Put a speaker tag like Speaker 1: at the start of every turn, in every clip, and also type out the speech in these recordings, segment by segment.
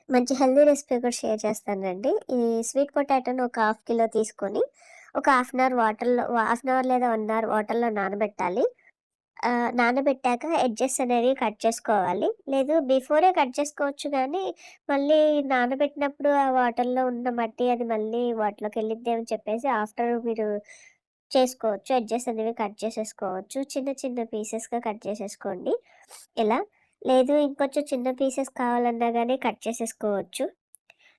Speaker 1: మంచి healthy recipe కూడా share చేస్తానండి. ఈ స్వీట్ పొటాటోని ఒక హాఫ్ కిలో తీసుకొని, ఒక హాఫ్ అన్ అవర్ వాటర్‌లో హాఫ్ అన్ అవర్ లేదా 1 అవర్ వాటర్‌లో నానబెట్టాలి. నానబెట్టాక ఎడ్జెస్ అనేవి కట్ చేసుకోవాలి. లేదు బిఫోరే కట్ చేసుకోవచ్చు గానీ, మళ్ళీ నానబెట్టినప్పుడు ఆ వాటర్‌లో ఉన్న మట్టి అది మళ్ళీ వాటిలోకెళ్ళిద్ది అని చెప్పేసి ఆఫ్టర్ మీరు చేసుకోవచ్చు. ఎడ్జెస్ అనేవి కట్ చేసేసుకోవచ్చు. చిన్న చిన్న పీసెస్‌గా కట్ చేసేసుకోండి ఇలా. లేదు ఇంకొంచెం చిన్న పీసెస్ కావాలన్నా గానీ కట్ చేసేసుకోవచ్చు.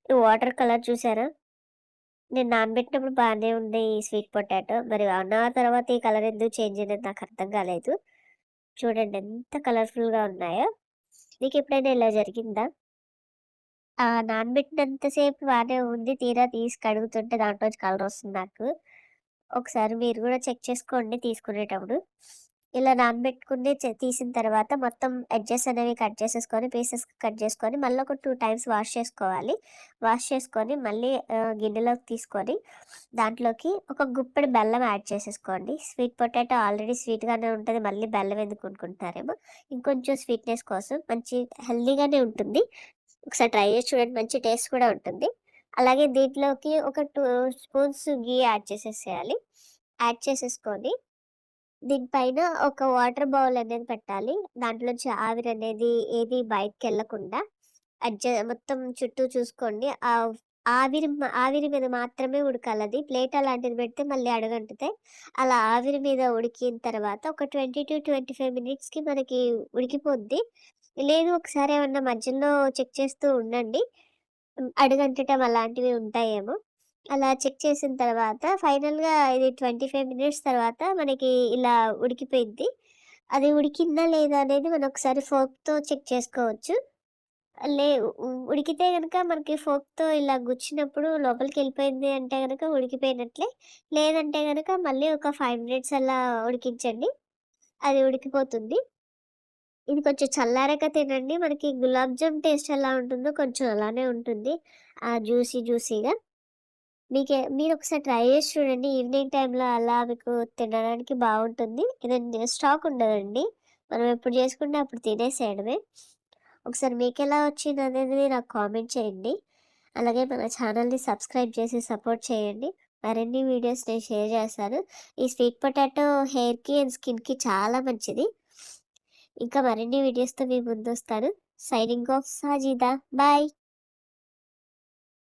Speaker 1: ఈ వాటర్ కలర్ చూసారా? నేను నానబెట్టినప్పుడు బానే ఉంది ఈ స్వీట్ పొటాటో. మరి 1 అవర్ తర్వాత ఈ కలర్ ఎందుకు చేంజ్ అయిందో నాకర్థం కాలేదు. చూడండి ఎంత కలర్‌ఫుల్‌గా ఉన్నాయో. మీకెప్పుడైనా ఇలా జరిగిందా? నానబెట్టినంత సేపు బానే ఉంది. తీరా తీసి కడుగుతుంటే దాంట్లోంచి కలరొస్తుంది నాకు. ఒకసారి మీరు గూడా చెక్ చేసుకోండి తీసుకునేటప్పుడు. ఇలా నానబెట్టుకుని తీసిన తర్వాత మొత్తం ఎడ్జెస్ అనేవి కట్ చేసేసుకొని, పీసెస్ కట్ చేసుకొని, మళ్ళీ ఒక 2 టైమ్స్ వాష్ చేసుకోవాలి. వాష్ చేసుకొని మళ్ళీ గిన్నెలోకి తీసుకొని, దాంట్లోకి ఒక గుప్పెడు బెల్లం యాడ్ చేసేసుకోండి. స్వీట్ పొటాటో ఆల్రెడీ స్వీట్‌గానే ఉంటది. మళ్ళీ బెల్లం ఎందుకు అనుకుంటున్నారేమో. ఇంకొంచెం స్వీట్‌నెస్ కోసం మంచి హెల్తీగానే ఉంటుంది. ఒకసారి ట్రై చేసి చూడండి. మంచి టేస్ట్ కూడా ఉంటుంది. అలాగే దీంట్లోకి ఒక 2 స్పూన్స్ ఘీ యాడ్ చేసేసేయాలి. యాడ్ చేసేసుకొని దీనిపైన ఒక వాటర్ బౌల్ అనేది పెట్టాలి. దాంట్లోంచి ఆవిరనేది ఏది బయటికెళ్ళకుండా మొత్తం చుట్టూ చూసుకోండి. ఆవిరి మీద మాత్రమే ఉడకాలది. ప్లేట్ అలాంటిది పెడితే మళ్ళీ అడుగంటుతాయి. అలా ఆవిరి మీద ఉడికిన తర్వాత ఒక 20-25 మినిట్స్‌కి మనకి ఉడికిపోద్ది. లేదు ఒకసారి ఏమన్నా మధ్యలో చెక్ చేస్తూ ఉండండి. అడుగంటటం అలాంటివి ఉంటాయేమో. అలా చెక్ చేసిన తర్వాత ఫైనల్‌గా ఇది 25 మినిట్స్ తర్వాత మనకి ఇలా ఉడికిపోయిద్ది. అది ఉడికిందా లేదా అనేది మనం ఒకసారి ఫోర్క్‌తో చెక్ చేసుకోవచ్చు. లే ఉడికితే గనక మనకి ఫోర్క్‌తో ఇలా గుచ్చినప్పుడు లోపలికెళ్ళిపోయింది అంటే గనక ఉడికిపోయినట్లే. లేదంటే గనక మళ్ళీ ఒక 5 మినిట్స్ అలా ఉడికించండి. అది ఉడికిపోతుంది. ఇది కొంచెం చల్లారాక తినండి. మనకి గులాబ్ జామ్ టేస్ట్ ఎలా ఉంటుందో కొంచెం అలానే ఉంటుంది. జ్యూసీగా. మీరొకసారి ట్రై చేసి చూడండి. ఈవినింగ్ టైమ్‌లో అలా మీకు తినడానికి బావుంటుంది. ఇదండి స్టాక్ ఉండదండి. మనం ఎప్పుడు చేసుకుంటే అప్పుడు తినేసేయడమే. ఒకసారి మీకెలా వచ్చిందనేది నాకు కామెంట్ చేయండి. అలాగే మన ఛానల్‌ని సబ్స్క్రైబ్ చేసి సపోర్ట్ చేయండి. మరిన్ని వీడియోస్ నేను షేర్ చేస్తాను. ఈ స్వీట్ పొటాటో హెయిర్‌కి అండ్ స్కిన్‌కి చాలా మంచిది. ఇంకా మరిన్ని వీడియోస్‌తో మీ ముందొస్తాను. Signing off Sajida. బాయ్.